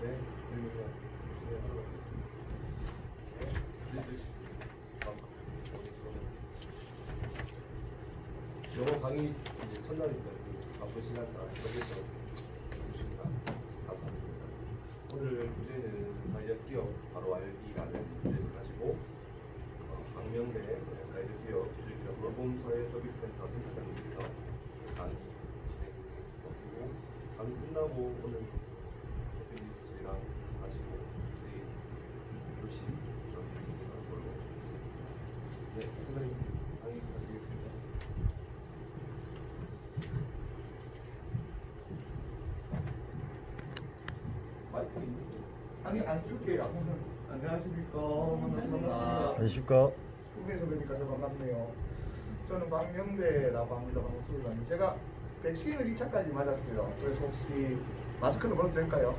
네, 그러면 진행하도록 하겠습니다. 네, 영어 강의 이제 첫날입니다. 바쁜 시간 다 여기서 해주십니다. 감사합니다. 오늘 주제는 가이드 기업 바로 알기라는 주제를 가지고 박명래 가이드 기업 주식기업 모범사회 서비스센터 센터장님께서 강의 진행되겠습니다. 그리고 강의 끝나고 오늘 저희랑 가시고 내일 10시 저한테 진행하는 걸로 하겠습니다. 네, 선생님 강의 부탁드리겠습니다. 마이크 있는데. 아니 안 쓸게요. 안녕하십니까. 반갑습니다. 안녕하십니까. 꿈에서 뵈니까 더 반갑네요. 저는 박명대라고 합니다. 반갑습니다. 제가 백신을 2차까지 맞았어요. 그래서 혹시 마스크를 벗어도 될까요?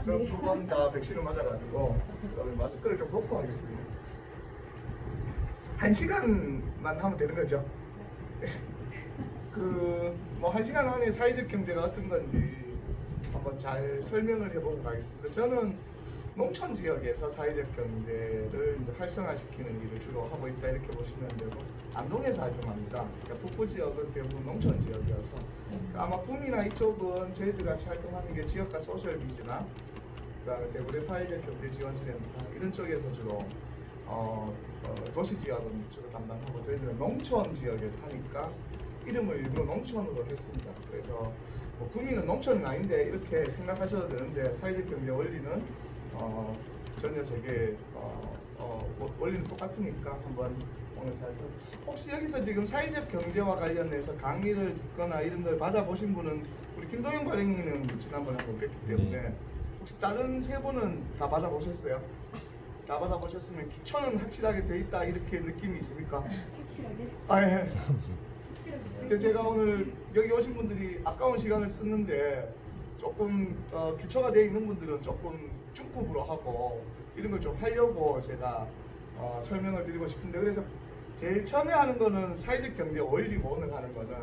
저는 두 번 다 백신을 맞아가지고 그러면 마스크를 좀 벗고 하겠습니다. 1시간만 하면 되는 거죠? 뭐 1시간 안에 사회적 경제가 어떤 건지 한번 잘 설명을 해보고 가겠습니다. 저는 농촌 지역에서 사회적 경제를 이제 활성화시키는 일을 주로 하고 있다 이렇게 보시면 되고, 안동에서 활동합니다. 그러니까 북부 지역은 대부분 농촌 지역이어서 아마 꿈이나 이쪽은 저희들 같이 활동하는 게 지역과 소셜비즈나 그다음에 대구대 사회적 경제 지원센터 이런 쪽에서 주로 도시 지역은 주로 담당하고, 저희들은 농촌 지역에 사니까 이름을 일부러 농촌으로 했습니다. 그래서 뭐 구미는 농촌은 아닌데 이렇게 생각하셔도 되는데, 사회적 경제 원리는 전혀 제게 원리는 똑같으니까 한번 오늘 잘 혹시 여기서 지금 사회적 경제와 관련해서 강의를 듣거나 이런 걸 받아보신 분은 우리 김도영 발행인은 지난번에 한번 뵀기 때문에 혹시 다른 세 분은 다 받아보셨어요? 다 받아보셨으면 기초는 확실하게 돼 있다 이렇게 느낌이 있습니까? 확실하게? 아 예. 확실하게. 근데 제가 오늘 여기 오신 분들이 아까운 시간을 썼는데 조금 기초가 되어 있는 분들은 조금 중급으로 하고 이런 걸 좀 하려고 제가 설명을 드리고 싶은데, 그래서 제일 처음에 하는 거는 사회적 경제 원리고, 오늘 하는 거는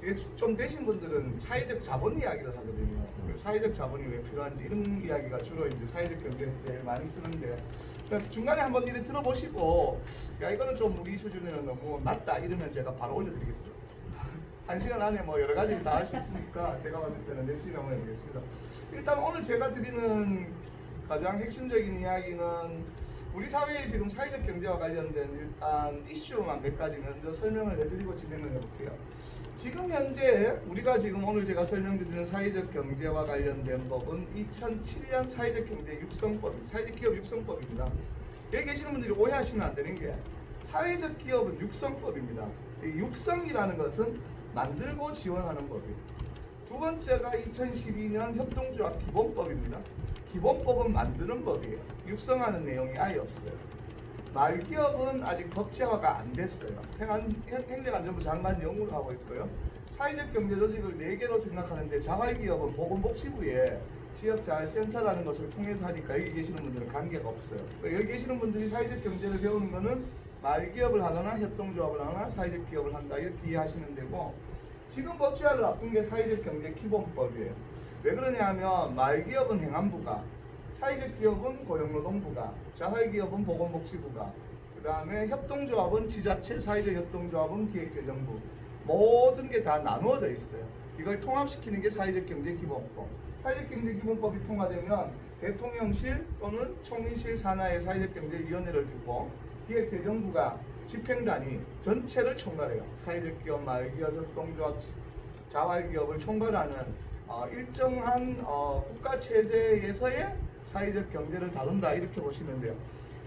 이게 좀 되신 분들은 사회적 자본 이야기를 하거든요. 사회적 자본이 왜 필요한지 이런 이야기가 주로 이제 사회적 경제에서 제일 많이 쓰는데, 그러니까 중간에 한번 이렇게 들어보시고 야 이거는 좀 우리 수준에는 너무 낮다 이러면 제가 바로 올려드리겠습니다. 1시간 안에 뭐 여러 가지 다 할 수 있으니까 제가 봤을 때는 열심히 한번 해보겠습니다. 일단 오늘 제가 드리는 가장 핵심적인 이야기는 우리 사회의 지금 사회적 경제와 관련된 일단 이슈만 몇 가지 먼저 설명을 해드리고 진행을 해볼게요. 지금 현재 우리가 지금 오늘 제가 설명드리는 사회적 경제와 관련된 법은 2007년 사회적 경제 육성법, 사회적 기업 육성법입니다. 여기 계시는 분들이 오해하시면 안 되는 게, 사회적 기업은 육성법입니다. 이 육성이라는 것은 만들고 지원하는 법이에요. 두 번째가 2012년 협동조합 기본법입니다. 기본법은 만드는 법이에요. 육성하는 내용이 아예 없어요. 말기업은 아직 법제화가 안 됐어요. 행정안전부 장관 연구를 하고 있고요. 사회적 경제 조직을 4개로 생각하는데, 자활기업은 보건복지부에 지역자활센터라는 것을 통해서 하니까 여기 계시는 분들은 관계가 없어요. 여기 계시는 분들이 사회적 경제를 배우는 거는 말기업을 하거나 협동조합을 하거나 사회적 기업을 한다 이렇게 이해하시면 되고, 지금 법제화를 앞둔 게 사회적 경제 기본법이에요. 왜 그러냐 하면 말기업은 행안부가, 사회적 기업은 고용노동부가, 자활기업은 보건복지부가, 그 다음에 협동조합은 지자체, 사회적 협동조합은 기획재정부, 모든 게 다 나누어져 있어요. 이걸 통합시키는 게 사회적 경제 기본법. 사회적 경제 기본법이 통과되면 대통령실 또는 총리실 산하의 사회적 경제 위원회를 두고 기획재정부가 집행단위 전체를 총괄해요. 사회적 기업, 말기업, 협동조합, 자활기업을 총괄하는 일정한 국가 체제에서의 사회적 경제를 다룬다 이렇게 보시면 돼요.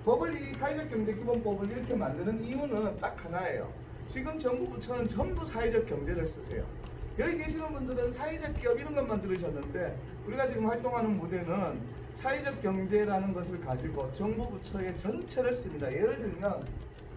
법을, 이 사회적 경제 기본법을 이렇게 만드는 이유는 딱 하나예요. 지금 정부 부처는 전부 사회적 경제를 쓰세요. 여기 계시는 분들은 사회적 기업 이런 것만 들으셨는데, 우리가 지금 활동하는 무대는 사회적 경제라는 것을 가지고 정부 부처의 전체를 씁니다. 예를 들면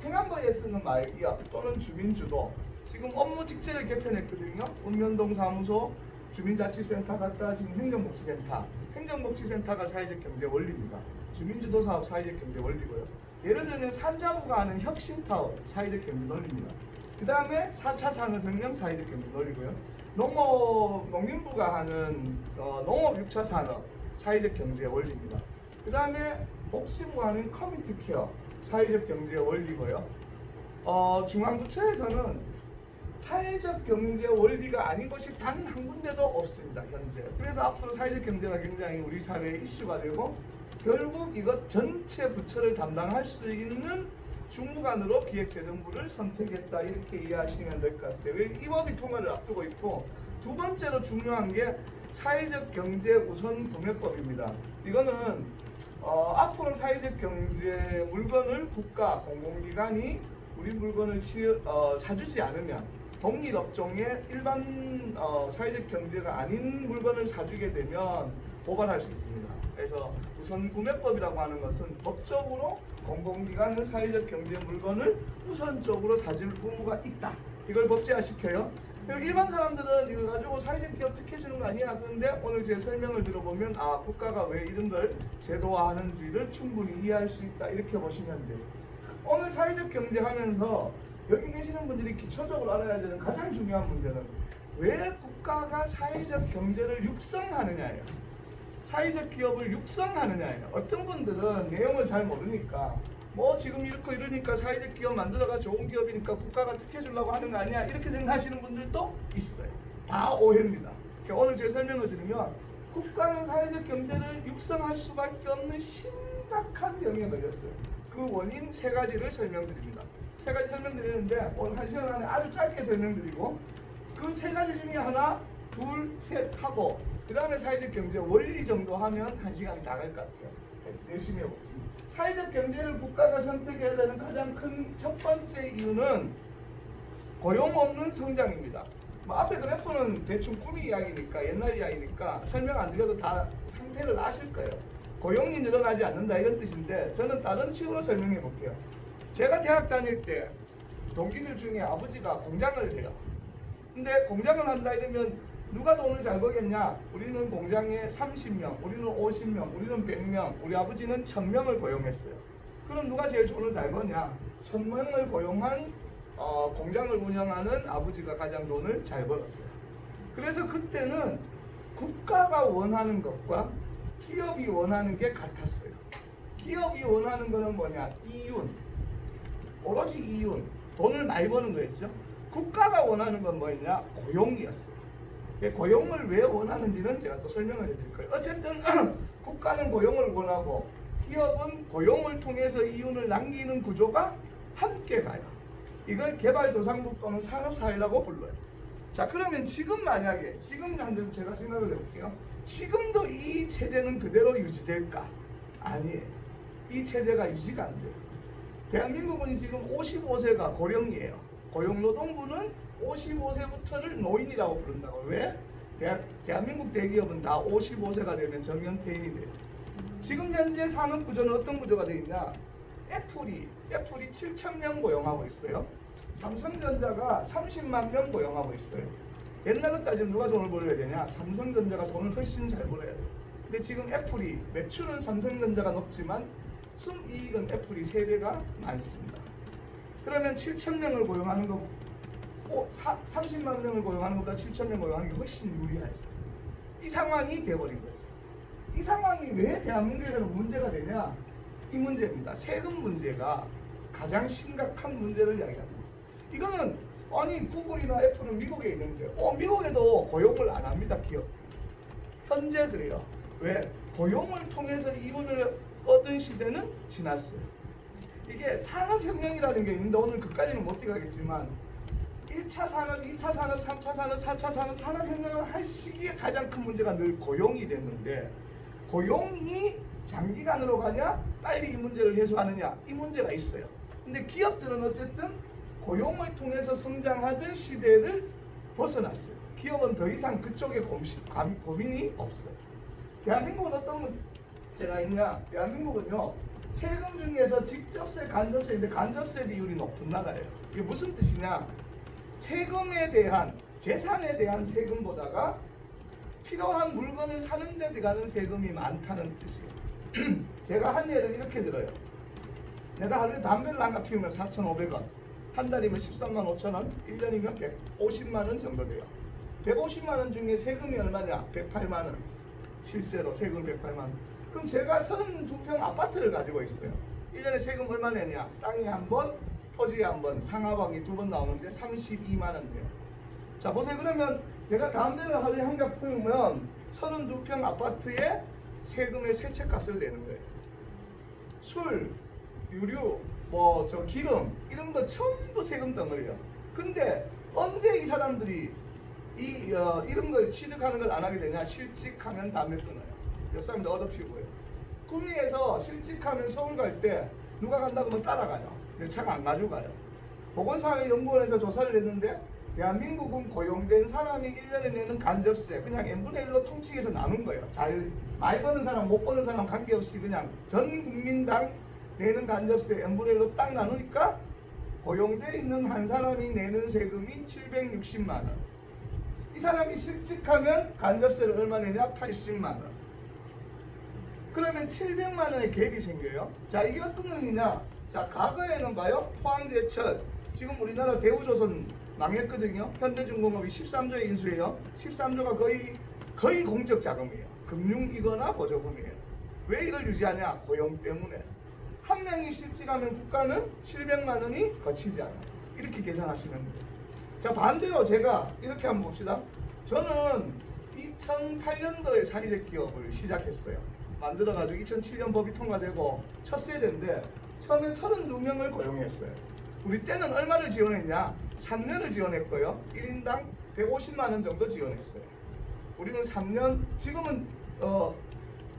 행안부에 쓰는 말기업 또는 주민주도, 지금 업무 직제를 개편했거든요. 읍면동 사무소, 주민자치센터 갔다 지금 행정복지센터. 행정복지센터가 사회적 경제 원리입니다. 주민주도 사업 사회적 경제 원리고요. 예를 들면 산자부가 하는 혁신타운 사회적 경제 논리입니다. 그 다음에 4차 산업혁명 사회적 경제 논리고요. 농림부가 하는 농업 6차 산업 사회적 경제의 원리입니다. 그 다음에 복지부와는 커뮤니티 케어, 사회적 경제의 원리고요. 중앙부처에서는 사회적 경제 원리가 아닌 것이 단 한 군데도 없습니다, 현재. 그래서 앞으로 사회적 경제가 굉장히 우리 사회의 이슈가 되고 결국 이것 전체 부처를 담당할 수 있는 주무관으로 기획재정부를 선택했다, 이렇게 이해하시면 될 것 같아요. 이 법이 통과를 앞두고 있고, 두 번째로 중요한 게 사회적 경제 우선 구매법입니다. 이거는 앞으로 사회적 경제 물건을 국가 공공기관이 우리 물건을 사주지 않으면 동일 업종의 일반 사회적 경제가 아닌 물건을 사주게 되면 고발할 수 있습니다. 그래서 우선 구매법이라고 하는 것은 법적으로 공공기관은 사회적 경제 물건을 우선적으로 사줄 의무가 있다, 이걸 법제화시켜요. 일반 사람들은 이걸 가지고 사회적 기업 특혜주는 거 아니야. 그런데 오늘 제 설명을 들어보면 국가가 왜 이런 걸 제도화하는지를 충분히 이해할 수 있다, 이렇게 보시면 돼요. 오늘 사회적 경제 하면서 여기 계시는 분들이 기초적으로 알아야 되는 가장 중요한 문제는 왜 국가가 사회적 경제를 육성하느냐예요. 사회적 기업을 육성하느냐예요. 어떤 분들은 내용을 잘 모르니까 지금 이렇게 이러니까 사회적 기업 만들어가 좋은 기업이니까 국가가 특혜 주려고 하는 거 아니야, 이렇게 생각하시는 분들도 있어요. 다 오해입니다. 오늘 제 설명을 드리면 국가는 사회적 경제를 육성할 수밖에 없는 심각한 병에 걸렸어요. 그 원인 세 가지를 설명드립니다. 세 가지 설명드리는데 오늘 한 시간 안에 아주 짧게 설명드리고, 그 세 가지 중에 하나, 둘, 셋 하고 그 다음에 사회적 경제 원리 정도 하면 한 시간이 다 갈 것 같아요. 열심히 해보겠습니다. 사회적 경제를 국가가 선택해야 되는 가장 큰 첫 번째 이유는 고용 없는 성장입니다. 앞에 그래프는 대충 꾸미 이야기니까, 옛날 이야기니까 설명 안 드려도 다 상태를 아실 거예요. 고용이 늘어나지 않는다, 이런 뜻인데 저는 다른 식으로 설명해 볼게요. 제가 대학 다닐 때 동기들 중에 아버지가 공장을 해요. 근데 공장을 한다 이러면 누가 돈을 잘 벌겠냐? 우리는 공장에 30명, 우리는 50명, 우리는 100명, 우리 아버지는 1000명을 고용했어요. 그럼 누가 제일 돈을 잘 버냐? 1000명을 고용한 공장을 운영하는 아버지가 가장 돈을 잘 벌었어요. 그래서 그때는 국가가 원하는 것과 기업이 원하는 게 같았어요. 기업이 원하는 거는 뭐냐? 이윤, 오로지 이윤, 돈을 많이 버는 거였죠. 국가가 원하는 건 뭐였냐? 고용이었어요. 고용을 왜 원하는지는 제가 또 설명을 해드릴 거예요. 어쨌든 국가는 고용을 원하고 기업은 고용을 통해서 이윤을 남기는 구조가 함께 가요. 이걸 개발도상국 또는 산업사회라고 불러요. 자, 그러면 지금 만약에 제가 생각을 해볼게요. 지금도 이 체제는 그대로 유지될까? 아니에요. 이 체제가 유지가 안 돼요. 대한민국은 지금 55세가 고령이에요. 고용노동부는 55세부터를 노인이라고 부른다고. 왜? 대한민국 대기업은 다 55세가 되면 정년퇴임이 돼요. 지금 현재 산업 구조는 어떤 구조가 되어 있냐? 애플이 7,000명 고용하고 있어요. 삼성전자가 30만 명 고용하고 있어요. 옛날로 따지면 누가 돈을 벌어야 되냐? 삼성전자가 돈을 훨씬 잘 벌어야 돼요. 근데 지금 애플이 매출은 삼성전자가 높지만 순이익은 애플이 3배가 많습니다. 그러면 7,000명을 고용하는 거 30만 명을 고용하는 것보다 7,000명 고용하는 게 훨씬 유리하죠. 이 상황이 돼버린 거죠. 이 상황이 왜 대한민국에서는 문제가 되냐? 이 문제입니다. 세금 문제가 가장 심각한 문제를 이야기합니다. 이거는 아니 구글이나 애플은 미국에 있는데 미국에도 고용을 안 합니다. 기업 현재 그래요. 왜? 고용을 통해서 이윤을 얻은 시대는 지났어요. 이게 산업혁명이라는 게 있는데 오늘 그까지는 못 들어가겠지만 1차 산업, 2차 산업, 3차 산업, 4차 산업, 산업혁명을 할 시기에 가장 큰 문제가 늘 고용이 됐는데, 고용이 장기간으로 가냐 빨리 이 문제를 해소하느냐, 이 문제가 있어요. 근데 기업들은 어쨌든 고용을 통해서 성장하던 시대를 벗어났어요. 기업은 더 이상 그쪽에 고민이 없어요. 대한민국은 어떤 문제가 있냐? 대한민국은요, 세금 중에서 직접세, 간접세인데 간접세 비율이 높은 나라예요. 이게 무슨 뜻이냐? 세금에 대한, 재산에 대한 세금보다가 필요한 물건을 사는 데 들어가는 세금이 많다는 뜻이에요. 제가 한 예를 이렇게 들어요. 내가 하루에 담배를 하나 피우면 4,500원, 한 달이면 13만 5천 원, 1년이면 150만 원 정도 돼요. 150만 원 중에 세금이 얼마냐? 108만 원. 실제로 세금 108만 원. 그럼 제가 32평 아파트를 가지고 있어요. 1년에 세금 얼마 내냐? 땅이 한 번, 토지에 한 번, 상하방이 2번 나오는데 32만 원 돼요. 자 보세요. 그러면 내가 담배를 하루에 한 개 피우면 32평 아파트에 세금의 세채값을 내는 거예요. 술, 유류, 뭐 저 기름 이런 거 전부 세금 덩어리야. 근데 언제 이 사람들이 이런 걸 취득하는 걸 안 하게 되냐? 실직하면 담배 끊어요. 옆 사람들 얻어피우고요. 구미에서 실직하면 서울 갈 때 누가 간다고 하면 따라가요. 내 차가 안 가지고 가요. 보건사회연구원에서 조사를 했는데 대한민국은 고용된 사람이 1년에 내는 간접세 그냥 n분의 1로 통칭해서 나눈 거예요. 잘 많이 버는 사람 못 버는 사람 관계없이 그냥 전 국민당 내는 간접세 n분의 1로 딱 나누니까 고용되어 있는 한 사람이 내는 세금이 760만 원. 이 사람이 실직하면 간접세를 얼마 내냐? 80만 원. 그러면 700만 원의 갭이 생겨요. 자, 이게 어떤 의미냐? 자, 과거에는 봐요. 포항제철. 지금 우리나라 대우조선 망했거든요. 현대중공업이 13조의 인수예요. 13조가 거의 공적 자금이에요. 금융이거나 보조금이에요. 왜 이걸 유지하냐? 고용 때문에. 한 명이 실직하면 국가는 700만 원이 거치지 않아요. 이렇게 계산하시면 돼요. 자, 반대로 제가 이렇게 한번 봅시다. 저는 2008년도에 사회적 기업을 시작했어요. 만들어가지고 2007년 법이 통과되고 첫 세대인데 처음에 32명을 고용했어요. 우리 때는 얼마를 지원했냐? 3년을 지원했고요. 1인당 150만 원 정도 지원했어요. 우리는 3년, 지금은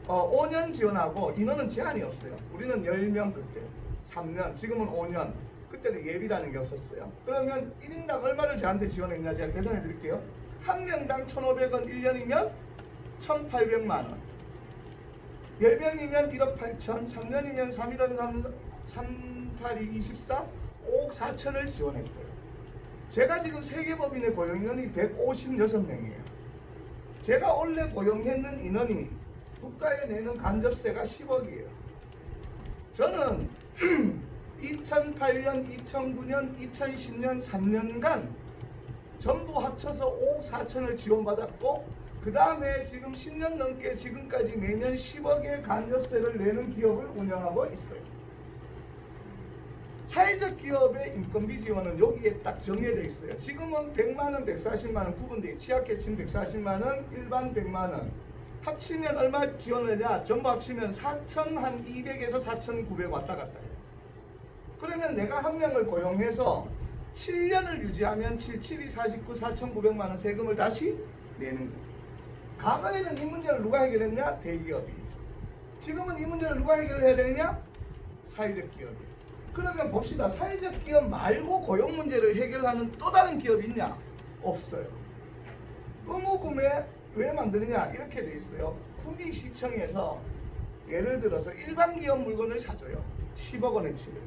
5년 지원하고 인원은 제한이 없어요. 우리는 10명 그때 3년, 지금은 5년. 그때는 예비라는 게 없었어요. 그러면 1인당 얼마를 저한테 지원했냐? 제가 계산해 드릴게요. 한 명당 1,500원 1년이면 1,800만 원. 10명이면 1억 8천, 3년이면 3일은 3, 8이 24, 5억 4천을 지원했어요. 제가 지금 세계법인의 고용인원이 156명이에요. 제가 원래 고용했는 인원이 국가에 내는 간접세가 10억이에요. 저는 2008년, 2009년, 2010년 3년간 전부 합쳐서 5억 4천을 지원받았고 그 다음에 지금 10년 넘게 지금까지 매년 10억의 간접세를 내는 기업을 운영하고 있어요. 사회적 기업의 인건비 지원은 여기에 딱 정해져 있어요. 지금은 100만원, 140만원 구분되어 취약계층 140만원, 일반 100만원 합치면 얼마 지원하냐? 전부 합치면 4,200에서 4,900 왔다 갔다 해요. 그러면 내가 한 명을 고용해서 7년을 유지하면 7, 2, 49, 4,900만원 세금을 다시 내는 거예요. 과거에는 이 문제를 누가 해결했냐? 대기업이. 지금은 이 문제를 누가 해결해야 되느냐? 사회적 기업이. 그러면 봅시다. 사회적 기업 말고 고용 문제를 해결하는 또 다른 기업이 있냐? 없어요. 의무구매 왜 만드느냐? 이렇게 돼 있어요. 구미시청에서 예를 들어서 일반 기업 물건을 사줘요. 10억 원어치를.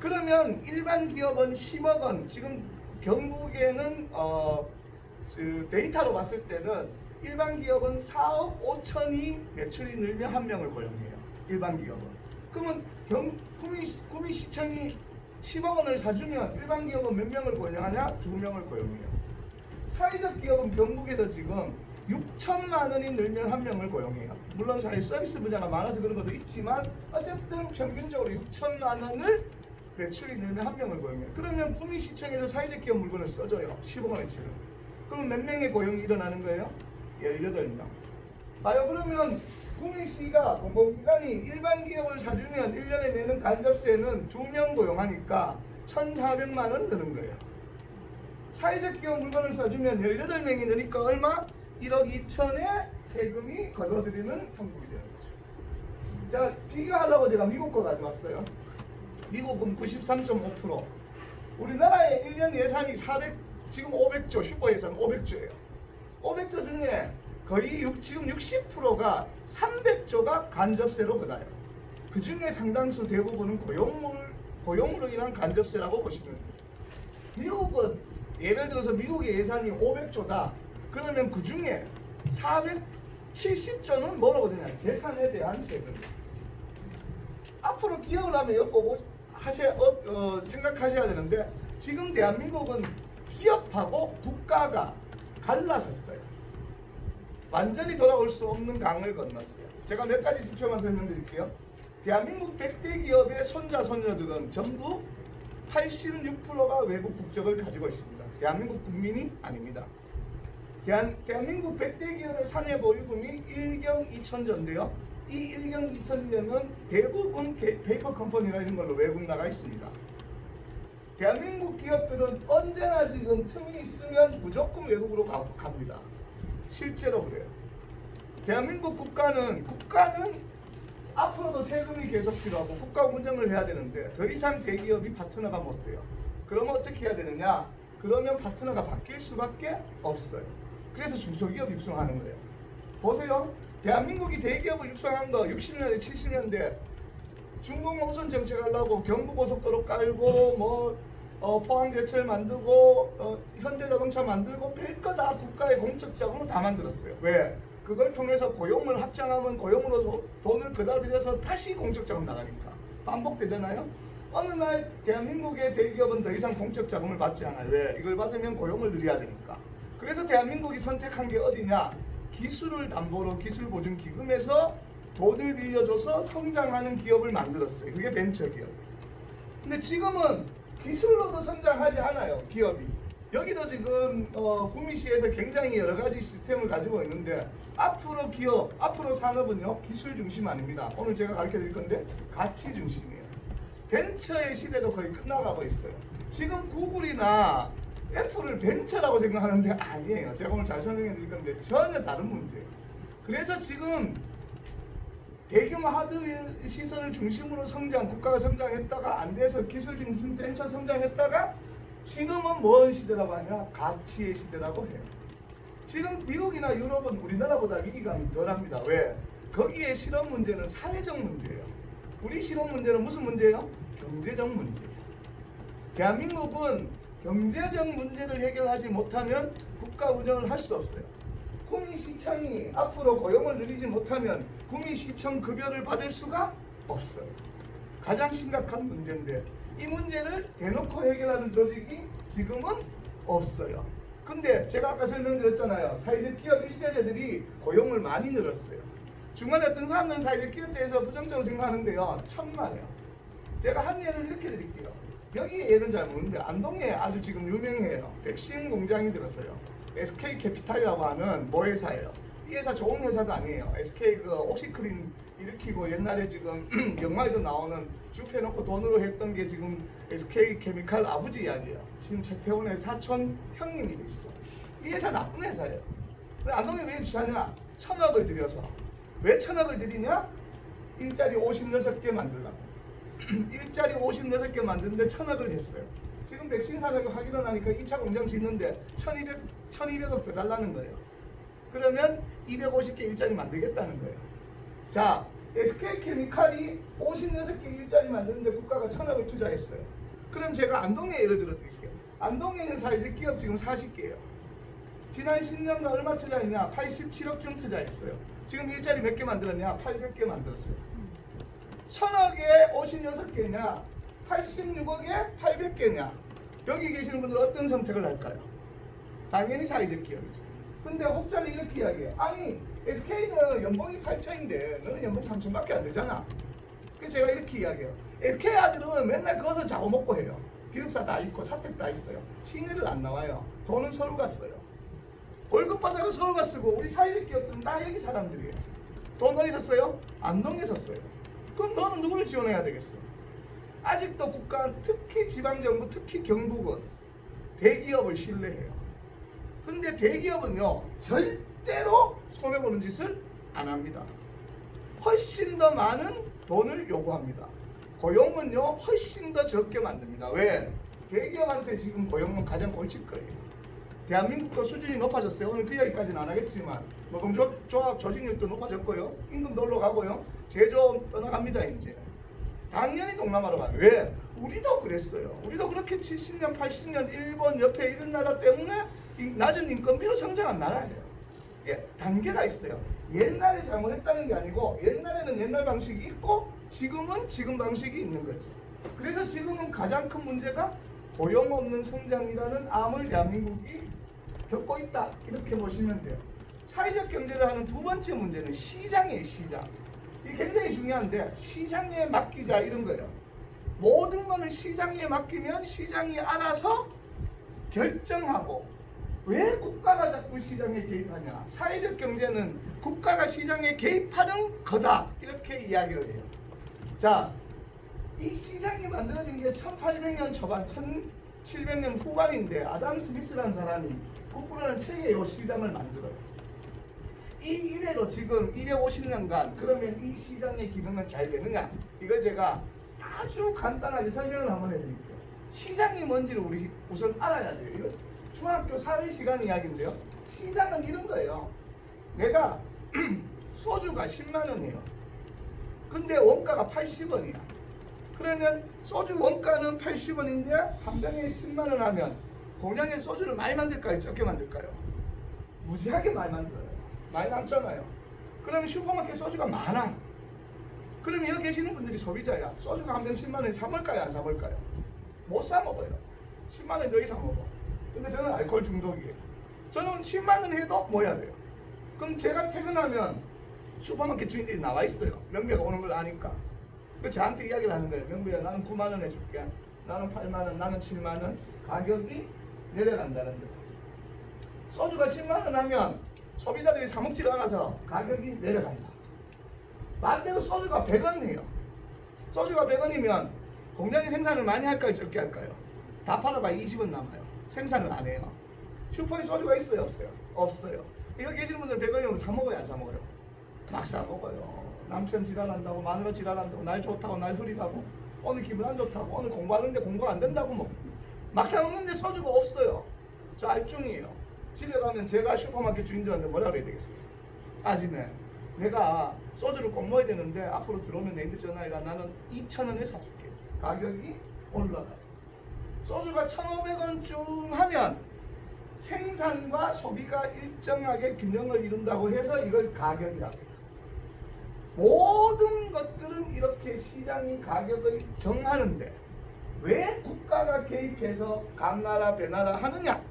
그러면 일반 기업은 10억 원. 지금 경북에는 데이터로 봤을 때는 일반 기업은 4억 5천이 매출이 늘면 한 명을 고용해요. 일반 기업은. 그러면 구미시청이 10억 원을 사주면 일반 기업은 몇 명을 고용하냐? 2명을 고용해요. 사회적 기업은 경북에서 지금 6천만 원이 늘면 한 명을 고용해요. 물론 사회 서비스 분야가 많아서 그런 것도 있지만 어쨌든 평균적으로 6천만 원을 매출이 늘면 한 명을 고용해요. 그러면 구미시청에서 사회적 기업 물건을 써줘요. 10억 원어치를. 그럼 몇 명의 고용이 일어나는 거예요? 18명. 봐요. 그러면 구미시가 공공기관이 일반 기업을 사주면 1년에 내는 간접세는 2명 고용하니까 1,400만 원 드는 거예요. 사회적 기업 물건을 사주면 18명이 느니까 얼마? 1억 2천에 세금이 거둬들이는 형국이 되는 거죠. 자, 비교하려고 제가 미국 거 가져왔어요. 미국은 93.5%. 우리나라의 1년 예산이 지금 500조, 슈퍼 예산 500조예요. 500조 중에 거의 지금 60%가 300조가 간접세로 받아요. 그 중에 상당수 대부분은 고용으로 인한 간접세라고 보시면 돼요. 미국은 예를 들어서 미국의 예산이 500조다. 그러면 그 중에 470조는 뭐로거든요? 재산에 대한 세금. 앞으로 기업을 하면 이거 보고 생각하셔야 되는데 지금 대한민국은 기업하고 국가가 갈라섰어요. 완전히 돌아올 수 없는 강을 건넜어요. 제가 몇 가지 지표만 설명드릴게요. 대한민국 100대 기업의 손자 손녀들은 전부 86%가 외국 국적을 가지고 있습니다. 대한민국 국민이 아닙니다. 대한민국 100대 기업의 사내 보유금이 1경 2천조인데요. 이 1경 2천조는 대부분 페이퍼 컴퍼니나 이런 걸로 외국 나가 있습니다. 대한민국 기업들은 언제나 지금 틈이 있으면 무조건 외국으로 갑니다. 실제로 그래요. 대한민국 국가는 앞으로도 세금이 계속 필요하고 국가 운영을 해야 되는데 더 이상 대기업이 파트너가 못 돼요. 그러면 어떻게 해야 되느냐? 그러면 파트너가 바뀔 수밖에 없어요. 그래서 중소기업 육성하는 거예요. 보세요. 대한민국이 대기업을 육성한 거 60년대 70년대 중국 농선 정책 하려고 경부고속도로 깔고 포항제철 만들고 현대자동차 만들고 별거 다 국가의 공적 자금으로 다 만들었어요. 왜? 그걸 통해서 고용을 확장하면 고용으로 돈을 그다 들여서 다시 공적 자금 나가니까 반복되잖아요. 어느 날 대한민국의 대기업은 더 이상 공적 자금을 받지 않아요. 왜? 이걸 받으면 고용을 늘려야 되니까. 그래서 대한민국이 선택한 게 어디냐? 기술을 담보로 기술보증기금에서 돈을 빌려줘서 성장하는 기업을 만들었어요. 그게 벤처기업. 근데 지금은 기술로도 성장하지 않아요. 기업이. 여기도 지금 구미시에서 굉장히 여러 가지 시스템을 가지고 있는데 앞으로 기업, 앞으로 산업은요 기술 중심 아닙니다. 오늘 제가 가르쳐 드릴 건데 가치 중심이에요. 벤처의 시대도 거의 끝나가고 있어요. 지금 구글이나 애플을 벤처라고 생각하는데 아니에요. 제가 오늘 잘 설명해 드릴 건데 전혀 다른 문제예요. 그래서 지금 대규모 하드웨어 시설을 중심으로 국가가 성장했다가 안 돼서 기술 중심 벤처 성장했다가 지금은 뭔 시대라고 하냐? 가치의 시대라고 해요. 지금 미국이나 유럽은 우리나라보다 위기감이 덜합니다. 왜? 거기에 실업 문제는 사회적 문제예요. 우리 실업 문제는 무슨 문제예요? 경제적 문제예요. 대한민국은 경제적 문제를 해결하지 못하면 국가 운영을 할 수 없어요. 구미시청이 앞으로 고용을 늘리지 못하면 구미시청 급여를 받을 수가 없어요. 가장 심각한 문제인데 이 문제를 대놓고 해결하는 조직이 지금은 없어요. 근데 제가 아까 설명드렸잖아요. 사회적 기업 1세대들이 고용을 많이 늘었어요. 중간에 어떤 사람들은 사회적 기업에 대해서 부정적으로 생각하는데요. 천만에요. 제가 한 예를 이렇게 드릴게요. 여기 예는 잘 모르는데 안동에 아주 지금 유명해요. 백신 공장이 들었어요. SK캐피탈이라고 하는 모회사예요. 이 회사 좋은 회사도 아니에요. SK 옥시크린 일으키고 옛날에 지금 영화에도 나오는 쭉 해놓고 돈으로 했던 게 지금 SK케미칼 아버지 이야기예요. 지금 최태원의 사촌 형님이 되시죠. 이 회사 나쁜 회사예요. 근데 안동에 왜 주차냐? 1,000억을 들여서. 왜 1,000억을 들이냐? 일자리 56개 만들려고. 일자리 56개 만드는데 1,000억을 했어요. 지금 백신 산업이 확 일어나니까 2차 공장 짓는데 1,200억 더 달라는 거예요. 그러면 250개 일자리 만들겠다는 거예요. 자, SK케미칼이 56개 일자리 만드는데 국가가 1,000억을 투자했어요. 그럼 제가 안동에 예를 들어 드릴게요. 안동에 있는 사회적 기업 지금 40개예요. 지난 10년간 얼마 투자했냐? 87억쯤 투자했어요. 지금 일자리 몇 개 만들었냐? 800개 만들었어요. 1,000억에 56개냐? 86억에 800개냐? 여기 계시는 분들 어떤 선택을 할까요? 당연히 사회적 기업이죠. 근데 혹자는 이렇게 이야기해요. 아니 SK는 연봉이 8천인데 너는 연봉 3천밖에 안 되잖아. 그래서 제가 이렇게 이야기해요. SK 아들은 맨날 거기서 잡아먹고 해요. 기숙사 다 있고 사택 다 있어요. 시내를 안 나와요. 돈은 서울 갔어요. 월급 받아가 서울 갔고 우리 사회적 기업들은 다 여기 사람들이에요. 돈 어디서 써요? 안동에서 써요. 그럼 너는 누구를 지원해야 되겠어? 아직도 국가, 특히 지방정부, 특히 경북은 대기업을 신뢰해요. 근데 대기업은요 절대로 손해보는 짓을 안 합니다. 훨씬 더 많은 돈을 요구합니다. 고용은요 훨씬 더 적게 만듭니다. 왜? 대기업한테 지금 고용은 가장 골칫거리예요. 대한민국도 수준이 높아졌어요. 오늘 그 이야기까지는 안 하겠지만 노동조합 조직률도 높아졌고요. 임금도 올라가고요. 제조업 떠나갑니다 이제. 당연히 동남아로 가요. 왜? 우리도 그랬어요. 우리도 그렇게 70년, 80년 일본 옆에 이런 나라 때문에 낮은 인건비로 성장한 나라예요. 예, 단계가 있어요. 옛날에 잘못했다는 게 아니고 옛날에는 옛날 방식이 있고 지금은 지금 방식이 있는 거죠. 그래서 지금은 가장 큰 문제가 고용 없는 성장이라는 암을 대한민국이 겪고 있다. 이렇게 보시면 돼요. 사회적 경제를 하는 두 번째 문제는 시장이에요. 시장. 이게 굉장히 중요한데 시장에 맡기자 이런 거예요. 모든 거는 시장에 맡기면 시장이 알아서 결정하고, 왜 국가가 자꾸 시장에 개입하냐? 사회적 경제는 국가가 시장에 개입하는 거다, 이렇게 이야기를 해요. 자, 이 시장이 만들어진 게 1800년 초반, 1700년 후반인데 아담 스미스라는 사람이 국부라는 책에 이 시장을 만들어요. 이 이래로 지금 250년간 그러면 이 시장의 기능은 잘 되느냐? 이걸 제가 아주 간단하게 설명을 한번 해드릴게요. 시장이 뭔지를 우리 우선 알아야 돼요. 이거 중학교 사회 시간 이야기인데요. 시장은 이런 거예요. 내가 소주가 10만 원이에요. 근데 원가가 80원이야. 그러면 소주 원가는 80원인데 한 병에 10만 원 하면 공장에 소주를 많이 만들까요? 적게 만들까요? 무지하게 많이 만들어요. 많이 남잖아요. 그러면 슈퍼마켓 소주가 많아. 그러면 여기 계시는 분들이 소비자야. 소주가 한 병 10만 원에 사 먹을까요? 안 사 먹을까요? 못 사 먹어요. 10만 원 여기 사 먹어. 근데 저는 알코올 중독이에요. 저는 10만 원 해도 뭐 해야 돼요? 그럼 제가 퇴근하면 슈퍼마켓 주인들이 나와 있어요. 명배가 오는 걸 아니까. 그 저한테 이야기를 하는 거예요. 명배야, 나는 9만 원 해줄게. 나는 8만 원, 나는 7만 원. 가격이 내려간다는 거예요. 소주가 10만 원 하면 소비자들이 사 먹지를 않아서 가격이 내려간다. 반대로 소주가 100원이에요. 소주가 100원이면 공장이 생산을 많이 할까요? 적게 할까요? 다 팔아봐 20원 남아요. 생산을 안 해요. 슈퍼에 소주가 있어요? 없어요? 없어요. 여기 계시는 분들 100원이면 사 먹어요? 안 사 먹어요? 막 사 먹어요. 남편 지랄한다고, 마누라 지랄한다고, 날 좋다고, 날 흐리다고, 오늘 기분 안 좋다고, 오늘 공부하는데 공부가 안 된다고 막 사 먹는데 소주가 없어요. 저 알중이에요. 집에 가면 제가 슈퍼마켓 주인들한테 뭐라 그래야 되겠어요? 아침에 내가 소주를 꼭 먹어야 되는데 앞으로 들어오면 내한테 전화해라. 나는 2,000원에 사줄게. 가격이 올라가요. 소주가 1,500원쯤 하면 생산과 소비가 일정하게 균형을 이룬다고 해서 이걸 가격이라고 해요. 모든 것들은 이렇게 시장이 가격을 정하는데 왜 국가가 개입해서 감나라 배나라 하느냐?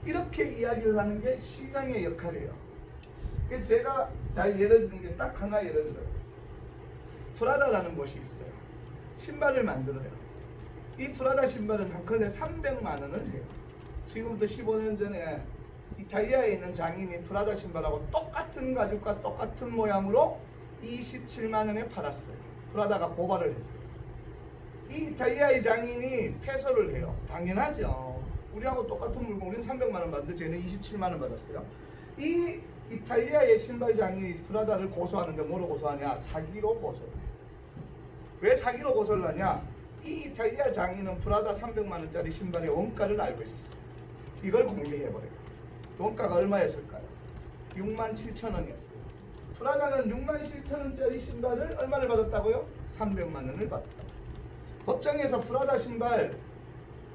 이렇게 이야기를 하는 게 시장의 역할이에요. 제가 잘 예를 드는 게 딱 하나 예를 들어요. 프라다라는 곳이 있어요. 신발을 만들어요. 이 프라다 신발은 한 컬레 300만 원을 해요. 지금부터 15년 전에 이탈리아에 있는 장인이 프라다 신발하고 똑같은 가죽과 똑같은 모양으로 27만 원에 팔았어요. 프라다가 고발을 했어요. 이 이탈리아의 장인이 패소를 해요. 당연하죠. 우리하고 똑같은 물건, 우리는 300만 원 받는데 쟤는 27만 원 받았어요. 이 이탈리아의 신발 장인이 프라다를 고소하는데 뭐로 고소하냐? 사기로 고소를 해요. 왜 사기로 고소를 하냐? 이 이탈리아 장인은 프라다 300만 원짜리 신발의 원가를 알고 있었어요. 이걸 공개해버려요. 원가가 얼마였을까요? 6만 7천 원이었어요. 프라다는 6만 7천 원짜리 신발을 얼마를 받았다고요? 300만 원을 받았다고. 법정에서 프라다 신발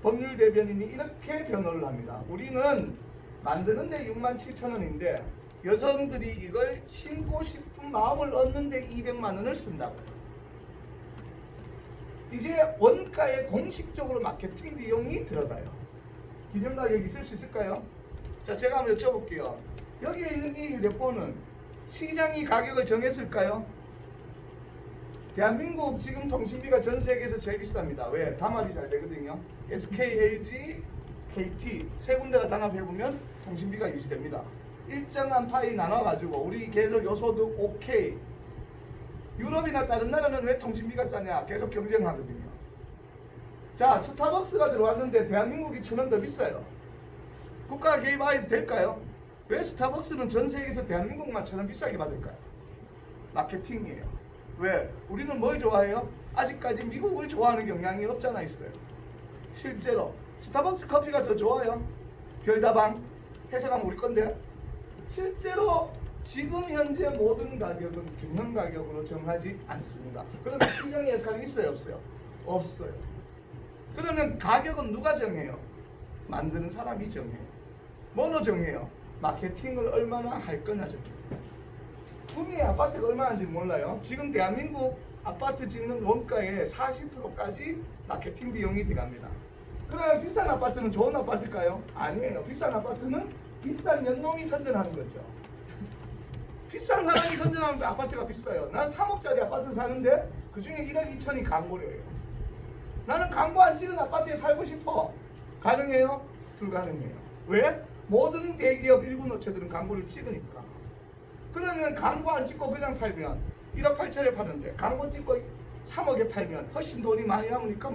법률 대변인이 이렇게 변호를 합니다. 우리는 만드는데 6만 7천 원인데 여성들이 이걸 신고 싶은 마음을 얻는데 200만 원을 쓴다고요. 이제 원가에 공식적으로 마케팅 비용이 들어가요. 기념 가격이 있을 수 있을까요? 자, 제가 한번 여쭤볼게요. 여기에 있는 이 휴대폰은 시장이 가격을 정했을까요? 대한민국 지금 통신비가 전 세계에서 제일 비쌉니다. 왜? 담합이 잘 되거든요. SK, LG, KT 세 군데가 단합해보면 통신비가 유지됩니다. 일정한 파이 나눠가지고 우리 계속 요소득 OK. 유럽이나 다른 나라는 왜 통신비가 싸냐? 계속 경쟁하거든요. 자, 스타벅스가 들어왔는데 대한민국이 1,000원 더 비싸요. 국가가 개입해야 될까요? 왜 스타벅스는 전 세계에서 대한민국만 1,000원 비싸게 받을까요? 마케팅이에요. 왜? 우리는 뭘 좋아해요? 아직까지 미국을 좋아하는 경향이 없잖아 있어요. 실제로 스타벅스 커피가 더 좋아요. 별다방 해석하면 우리 건데 실제로 지금 현재 모든 가격은 균형 가격으로 정하지 않습니다. 그러면 시장의 역할이 있어요? 없어요? 없어요. 그러면 가격은 누가 정해요? 만드는 사람이 정해요. 뭐로 정해요? 마케팅을 얼마나 할 거냐 정해요. 구미 아파트가 얼마인지 몰라요. 지금 대한민국 아파트 짓는 원가의 40%까지 마케팅 비용이 들어갑니다. 그러면 비싼 아파트는 좋은 아파트일까요? 아니에요. 비싼 아파트는 비싼 연놈이 선전하는 거죠. 비싼 사람이 선전하면 아파트가 비싸요. 난 3억짜리 아파트 사는데 그중에 1억 2천이 광고료예요. 나는 광고 안 찍은 아파트에 살고 싶어. 가능해요? 불가능해요. 왜? 모든 대기업 일군 업체들은 광고를 찍으니까. 그러면 광고 안 찍고 그냥 팔면 1억 8천에 파는데 광고 찍고 3억에 팔면 훨씬 돈이 많이 남으니까